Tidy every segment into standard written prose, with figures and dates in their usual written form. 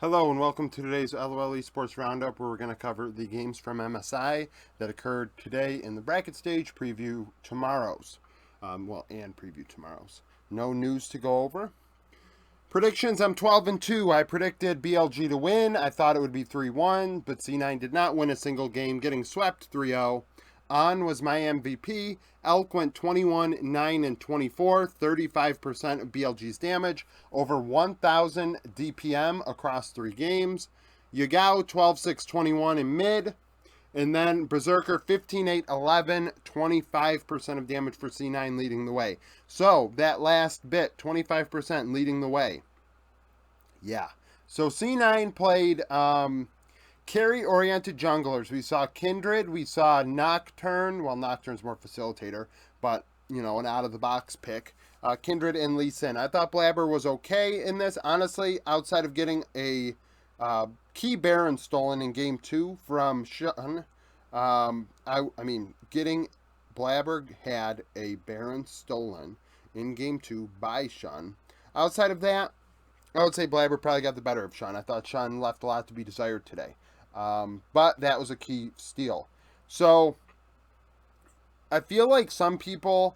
Hello and welcome to today's LOL Esports Roundup, where we're going to cover the games from MSI that occurred today in the bracket stage, preview tomorrow's. And preview tomorrow's. No news to go over. Predictions, I'm 12-2. I predicted BLG to win. I thought it would be 3-1, but C9 did not win a single game, getting swept 3-0. On was my MVP. Elk went 21, 9, and 24, 35% of BLG's damage, over 1,000 DPM across 3 games. Yagao 12, 6, 21 in mid. And then Berserker 15, 8, 11, 25% of damage for C9 leading the way. So that last bit, 25% leading the way. Yeah. So C9 played carry-oriented junglers. We saw Kindred, we saw Nocturne. Well, Nocturne's more facilitator, but, an out-of-the-box pick. Kindred and Lee Sin. I thought Blabber was okay in this. Honestly, outside of getting a key Baron stolen in Game 2 from Shun, getting Blabber had a Baron stolen in Game 2 by Shun. Outside of that, I would say Blabber probably got the better of Shun. I thought Shun left a lot to be desired today. But that was a key steal. So, I feel like some people,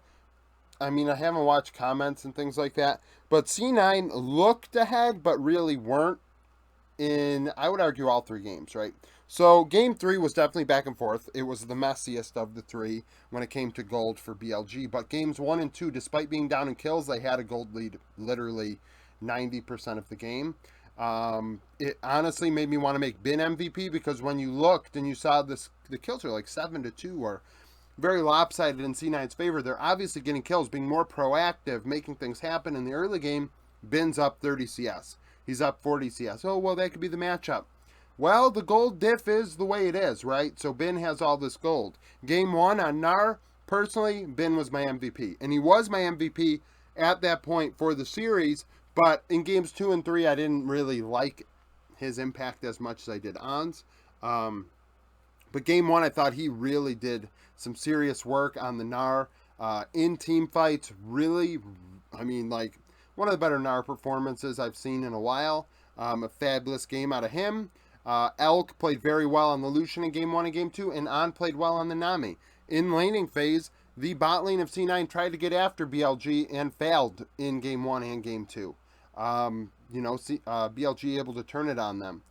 I haven't watched comments and things like that, but C9 looked ahead, but really weren't in, I would argue, all 3 games, right? So, Game 3 was definitely back and forth. It was the messiest of the 3 when it came to gold for BLG. But Games 1 and 2, despite being down in kills, they had a gold lead literally 90% of the game. It honestly made me want to make Bin MVP, because when you looked and you saw the kills are like 7-2 or very lopsided in C9's favor, they're obviously getting kills, being more proactive, making things happen. In the early game, Bin's up 30 CS. He's up 40 CS. Oh, well, that could be the matchup. Well, the gold diff is the way it is, right? So Bin has all this gold. Game 1 on Gnar, personally, Bin was my MVP. And he was my MVP at that point for the series, but in games 2 and 3, I didn't really like his impact as much as I did On's. But game 1, I thought he really did some serious work on the Gnar. In team fights, really, one of the better Gnar performances I've seen in a while. A fabulous game out of him. Elk played very well on the Lucian in game 1 and game 2, and On played well on the Nami. In laning phase, the bot lane of C9 tried to get after BLG and failed in game 1 and game 2. BLG able to turn it on them.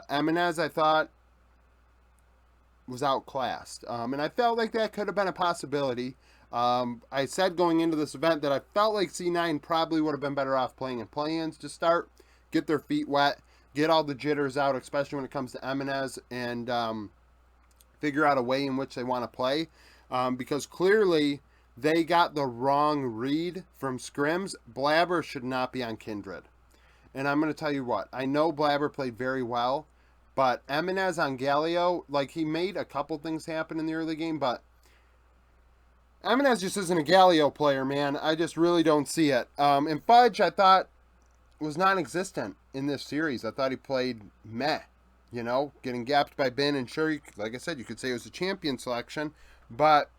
Eminez, I thought, was outclassed. And I felt like that could have been a possibility. I said going into this event that I felt like C9 probably would have been better off playing in play-ins to start, get their feet wet, get all the jitters out, especially when it comes to Eminez, and figure out a way in which they want to play. Because clearly they got the wrong read from scrims. Blabber should not be on Kindred. And I'm going to tell you what, I know Blabber played very well, but Eminez on Galio, he made a couple things happen in the early game, but Eminez just isn't a Galio player, man. I just really don't see it. And Fudge, I thought, was non-existent in this series. I thought he played meh, getting gapped by Ben, and sure, like I said, you could say it was a champion selection, but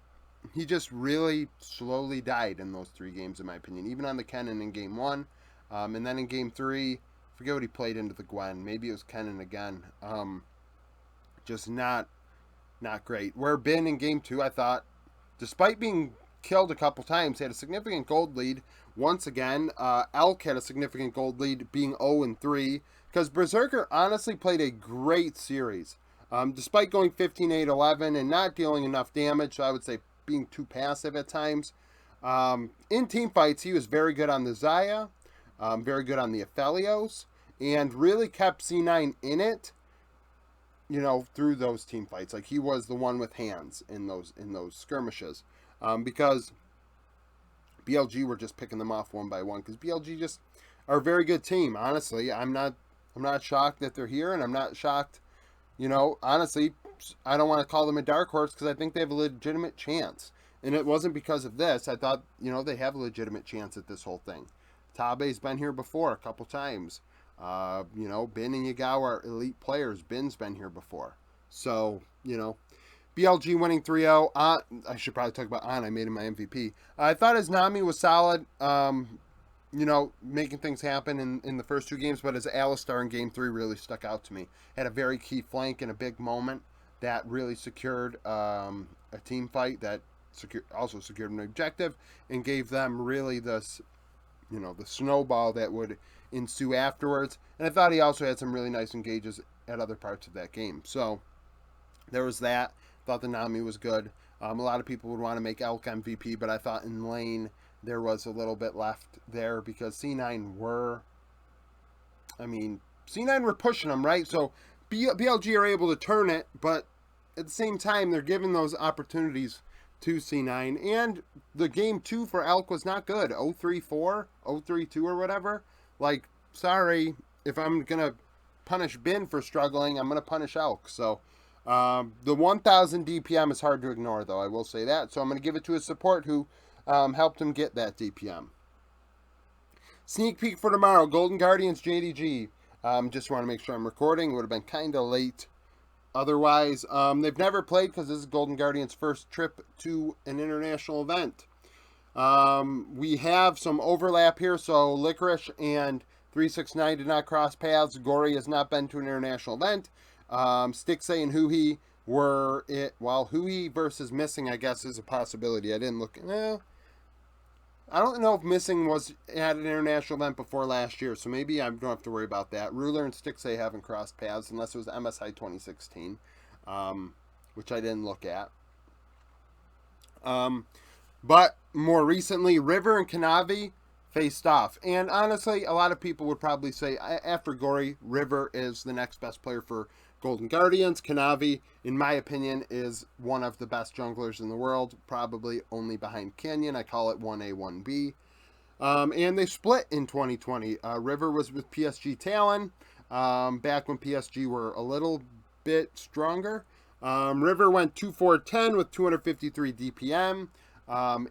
he just really slowly died in those 3 games, in my opinion. Even on the Kennen in game 1, and then in game 3, I forget what he played into the Gwen. Maybe it was Kennen again. Just not great. Where Ben in game 2, I thought, despite being killed a couple times, had a significant gold lead. Once again, Elk had a significant gold lead, being 0-3, because Berserker honestly played a great series. Despite going 15, 8, 11 and not dealing enough damage, so I would say being too passive at times. In team fights, he was very good on the Xayah, very good on the Aphelios, and really kept C9 in it, through those team fights. He was the one with hands in those skirmishes, because BLG were just picking them off one by one, because BLG just are a very good team. Honestly, I'm not shocked that they're here, and I'm not shocked. Honestly, I don't want to call them a dark horse, because I think they have a legitimate chance. And it wasn't because of this. I thought, they have a legitimate chance at this whole thing. Tabe's been here before a couple times. Bin and Yagao are elite players. Bin's been here before. So, BLG winning 3-0. I should probably talk about On. I made him my MVP. I thought his Nami was solid. making things happen in the first two games, but as Alistar in game three really stuck out to me. Had a very key flank in a big moment that really secured a team fight that also secured an objective and gave them really this, the snowball that would ensue afterwards. And I thought he also had some really nice engages at other parts of that game. So there was that. Thought the Nami was good. A lot of people would want to make Elk MVP, but I thought in lane there was a little bit left there because C9 were pushing them, right? So BLG are able to turn it, but at the same time, they're giving those opportunities to C9. And the game 2 for Elk was not good. 0-3-4, 0-3-2 or whatever. Like, sorry, if I'm going to punish Bin for struggling, I'm going to punish Elk. So the 1000 DPM is hard to ignore, though. I will say that. So I'm going to give it to his support who helped him get that DPM. Sneak peek for tomorrow, Golden Guardians JDG. Just want to make sure I'm recording. It would have been kind of late otherwise. They've never played because this is Golden Guardians' first trip to an international event. We have some overlap here, so Licorice and 369 did not cross paths. Gory has not been to an international event. Stixay and Huhi were it. While Huhi versus Missing, I guess, is a possibility. I didn't look. I don't know if Missing was at an international event before last year, so maybe I don't have to worry about that. Ruler and Stixay haven't crossed paths unless it was MSI 2016, which I didn't look at. But more recently, River and Kanavi faced off. And honestly, a lot of people would probably say after Gory, River is the next best player for Golden Guardians. Kanavi, in my opinion, is one of the best junglers in the world, probably only behind Canyon. I call it 1A, 1B. And they split in 2020. River was with PSG Talon, back when PSG were a little bit stronger. River went 2-4-10 with 253 DPM.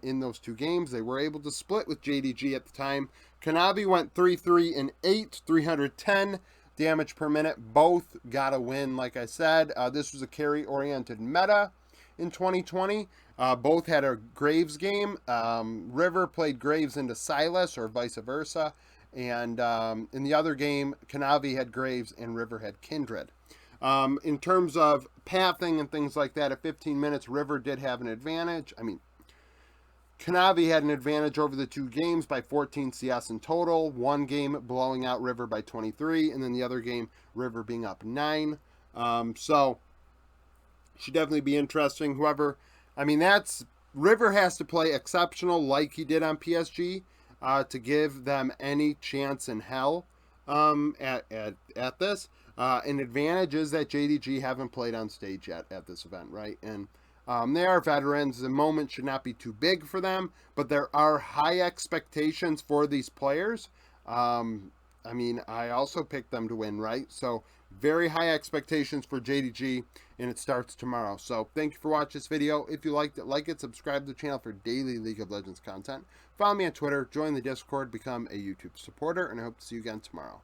In those two games, they were able to split with JDG at the time. Kanavi went 3-3-8, 310 damage per minute. Both got a win, like I said. This was a carry-oriented meta in 2020. Both had a Graves game. River played Graves into Silas, or vice versa. And in the other game, Kanavi had Graves and River had Kindred. In terms of pathing and things like that, at 15 minutes, River did have an advantage. Kanavi had an advantage over the two games by 14 CS in total. One game blowing out River by 23, and then the other game, River being up 9. So, should definitely be interesting. River has to play exceptional like he did on PSG to give them any chance in hell at this. An advantage is that JDG haven't played on stage yet at this event, right? And they are veterans. The moment should not be too big for them, but there are high expectations for these players. I also picked them to win, right? So very high expectations for JDG, and it starts tomorrow. So thank you for watching this video. If you liked it, like it, subscribe to the channel for daily League of Legends content. Follow me on Twitter, join the Discord, become a YouTube supporter, and I hope to see you again tomorrow.